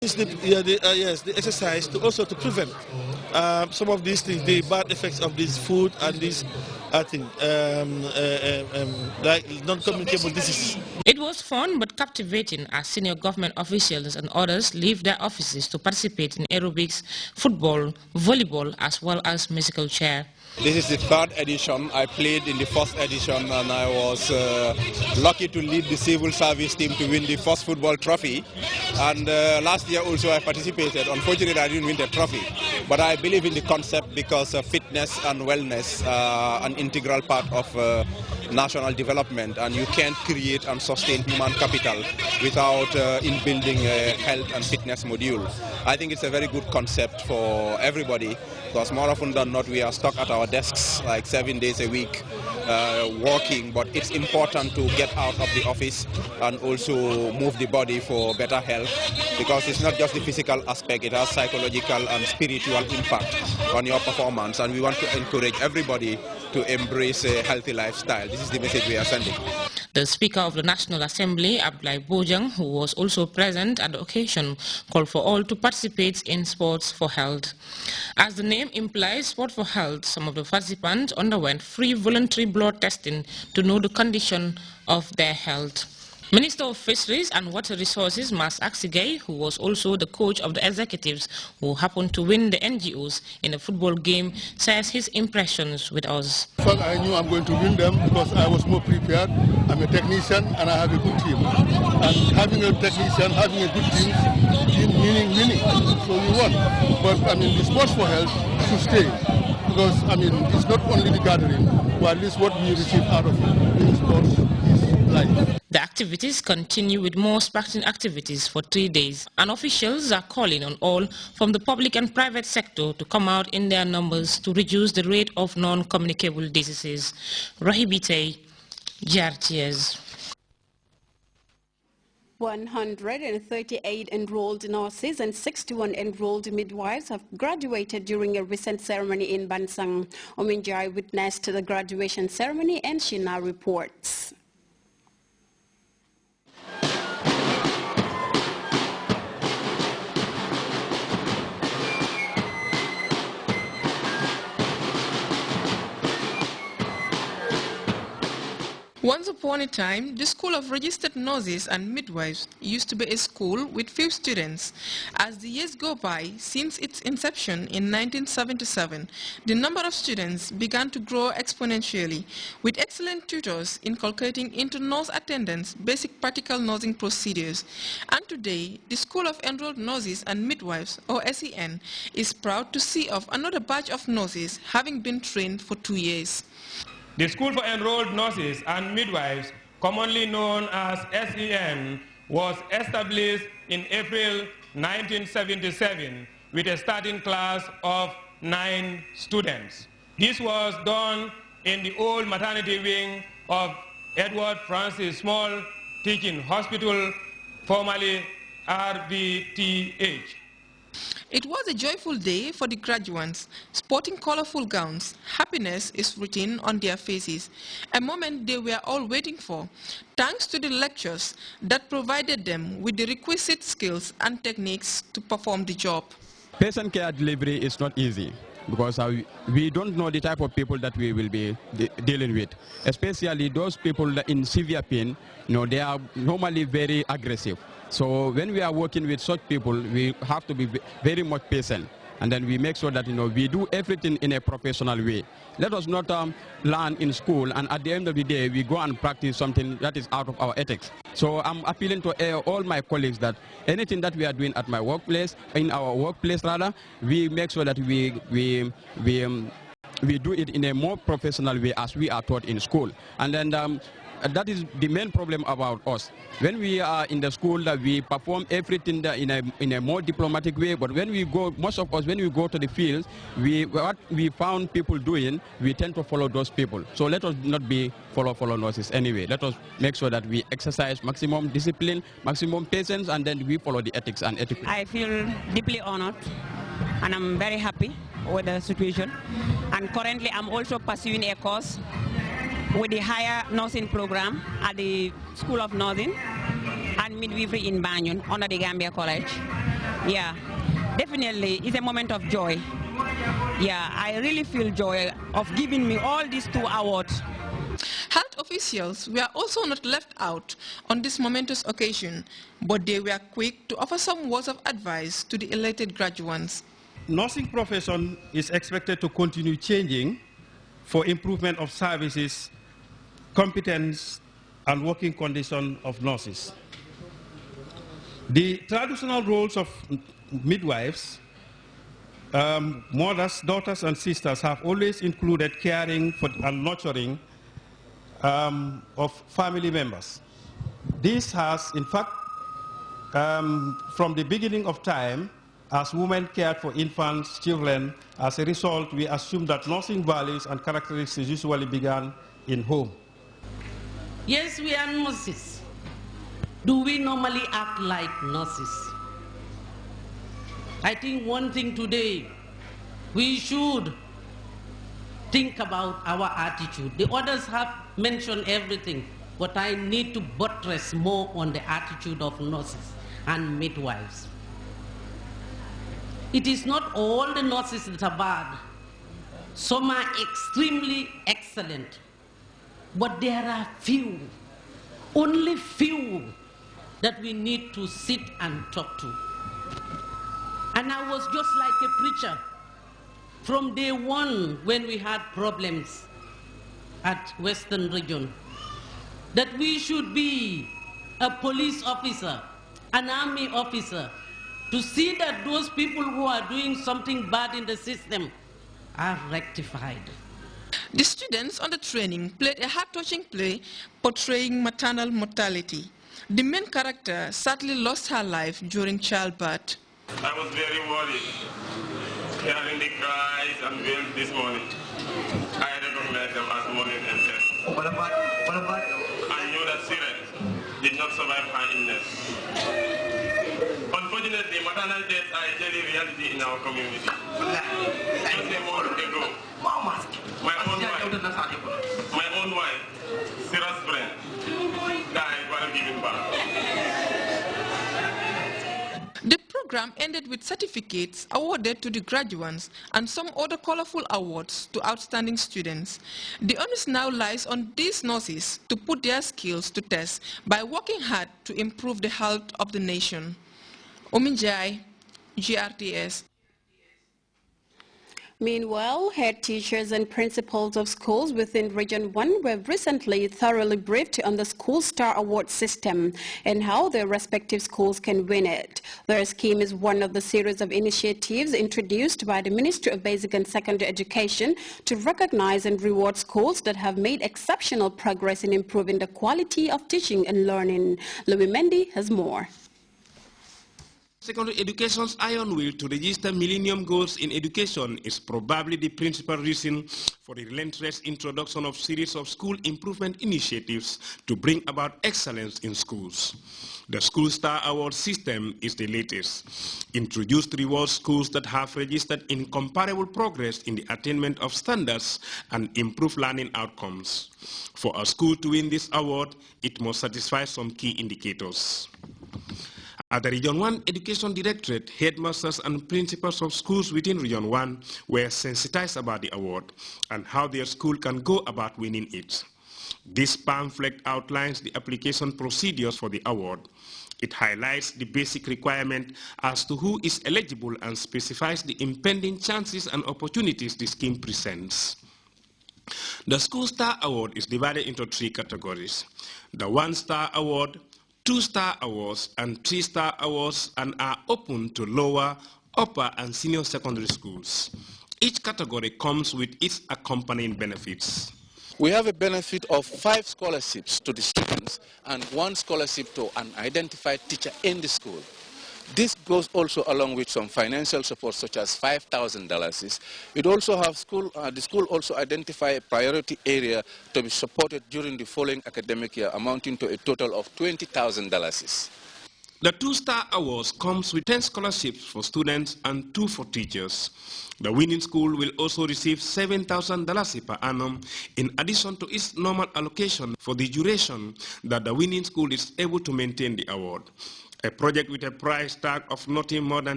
It's yes, the exercise to also to prevent some of these things, the bad effects of this food and these like non-communicable diseases. It was fun but captivating as senior government officials and others leave their offices to participate in aerobics, football, volleyball, as well as musical chair. This is the third edition. I played in the first edition and I was lucky to lead the civil service team to win the first football trophy. And last year also I participated. Unfortunately I didn't win the trophy. But I believe in the concept because fitness and wellness are an integral part of national development, and you can't create and sustain human capital without in-building a health and fitness module. I think it's a very good concept for everybody, because more often than not we are stuck at our desks like 7 days a week working, but it's important to get out of the office and also move the body for better health, because it's not just the physical aspect, it has psychological and spiritual impact on your performance, and we want to encourage everybody to embrace a healthy lifestyle. This is the message we are sending. The Speaker of the National Assembly, Abdullah Bojang, who was also present at the occasion, called for all to participate in sports for health. As the name implies, sport for health, some of the participants underwent free voluntary blood testing to know the condition of their health. Minister of Fisheries and Water Resources, Mas Aksigay, who was also the coach of the executives who happened to win the NGOs in a football game, says his impressions with us. I knew I'm going to win them because I was more prepared. I'm a technician and I have a good team. And having a technician, having a good team meaning winning. So you won. But I mean, the sports for health should stay. Because I mean, it's not only the gathering, but at least what we receive out of it in sports is life. The activities continue with more sparkling activities for 3 days, and officials are calling on all from the public and private sector to come out in their numbers to reduce the rate of non-communicable diseases. Rahibite, Grts. 138 enrolled nurses and 61 enrolled midwives have graduated during a recent ceremony in Bansang. Ominjai witnessed the graduation ceremony and she now reports. Once upon a time, the School of Registered Nurses and Midwives used to be a school with few students. As the years go by, since its inception in 1977, the number of students began to grow exponentially, with excellent tutors inculcating into nurse attendants basic practical nursing procedures. And today, the School of Enrolled Nurses and Midwives, or SEN, is proud to see off another batch of nurses having been trained for 2 years. The School for Enrolled Nurses and Midwives, commonly known as SEN, was established in April 1977 with a starting class of 9 students. This was done in the old maternity wing of Edward Francis Small Teaching Hospital, formerly RVTH. It was a joyful day for the graduates. Sporting colorful gowns, happiness is written on their faces, a moment they were all waiting for, thanks to the lectures that provided them with the requisite skills and techniques to perform the job. Patient care delivery is not easy, because we don't know the type of people that we will be dealing with, especially those people that in severe pain. They are normally very aggressive. So when we are working with such people, we have to be very much patient, and then we make sure that we do everything in a professional way. Let us not learn in school, and at the end of the day, we go and practice something that is out of our ethics. So I'm appealing to all my colleagues that anything that we are doing at my workplace, in our workplace rather, we make sure that we do it in a more professional way as we are taught in school. And then that is the main problem about us. When we are in the school, we perform everything in a more diplomatic way, but when we go, most of us, when we go to the fields, what we found people doing, we tend to follow those people. So let us not be follow nurses anyway. Let us make sure that we exercise maximum discipline, maximum patience, and then we follow the ethics and etiquette. I feel deeply honored, and I'm very happy with the situation. And currently, I'm also pursuing a course with the higher nursing program at the School of Nursing and Midwifery in Banjul under the Gambia College. Yeah, definitely, it's a moment of joy. Yeah, I really feel joy of giving me all these 2 awards. Health officials were also not left out on this momentous occasion, but they were quick to offer some words of advice to the elated graduates. Nursing profession is expected to continue changing for improvement of services, competence, and working condition of nurses. The traditional roles of midwives, mothers, daughters, and sisters have always included caring for and nurturing of family members. This has, in fact, from the beginning of time, as women cared for infants, children, as a result, we assume that nursing values and characteristics usually began in home. Yes, we are nurses. Do we normally act like nurses? I think one thing today, we should think about our attitude. The others have mentioned everything, but I need to buttress more on the attitude of nurses and midwives. It is not all the nurses that are bad. Some are extremely excellent, but there are few, only few, that we need to sit and talk to. And I was just like a preacher from day one when we had problems at Western region, that we should be a police officer, an army officer, to see that those people who are doing something bad in the system are rectified. The students on the training played a heart-touching play portraying maternal mortality. The main character sadly lost her life during childbirth. I was very worried, hearing the cries and wails this morning. I recognized them as morning and death. I knew that Siren did not survive her illness. Unfortunately, maternal deaths are a daily reality in our community. Just a month ago, my own wife, Sarah's friend, died while giving birth. The program ended with certificates awarded to the graduates and some other colorful awards to outstanding students. The onus now lies on these nurses to put their skills to test by working hard to improve the health of the nation. Ominjai, GRTS. Meanwhile, head teachers and principals of schools within Region 1 were recently thoroughly briefed on the School Star Award system and how their respective schools can win it. Their scheme is one of the series of initiatives introduced by the Ministry of Basic and Secondary Education to recognize and reward schools that have made exceptional progress in improving the quality of teaching and learning. Louis Mendy has more. Secondary education's iron will to register Millennium Goals in education is probably the principal reason for the relentless introduction of series of school improvement initiatives to bring about excellence in schools. The School Star Award system is the latest. Introduced rewards schools that have registered incomparable progress in the attainment of standards and improved learning outcomes. For a school to win this award, it must satisfy some key indicators. At the Region 1 Education Directorate, headmasters and principals of schools within Region 1 were sensitized about the award and how their school can go about winning it. This pamphlet outlines the application procedures for the award. It highlights the basic requirement as to who is eligible and specifies the impending chances and opportunities the scheme presents. The School Star Award is divided into 3 categories. The 1-Star Award, 2-Star Awards and 3-Star Awards, and are open to lower, upper and senior secondary schools. Each category comes with its accompanying benefits. We have a benefit of 5 scholarships to the students and 1 scholarship to an identified teacher in the school. This goes also along with some financial support such as $5,000. It also have the school also identify a priority area to be supported during the following academic year amounting to a total of $20,000. The 2-Star Awards comes with 10 scholarships for students and 2 for teachers. The winning school will also receive $7,000 per annum in addition to its normal allocation for the duration that the winning school is able to maintain the award. A project with a price tag of nothing more than